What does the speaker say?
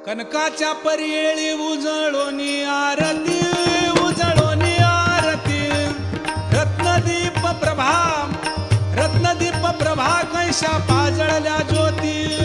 कनकाच्या पर्येळी उजळोनी आरती उजळोनी आरती Ratnadeep प्रभा कैशा पाजळल्या ज्योती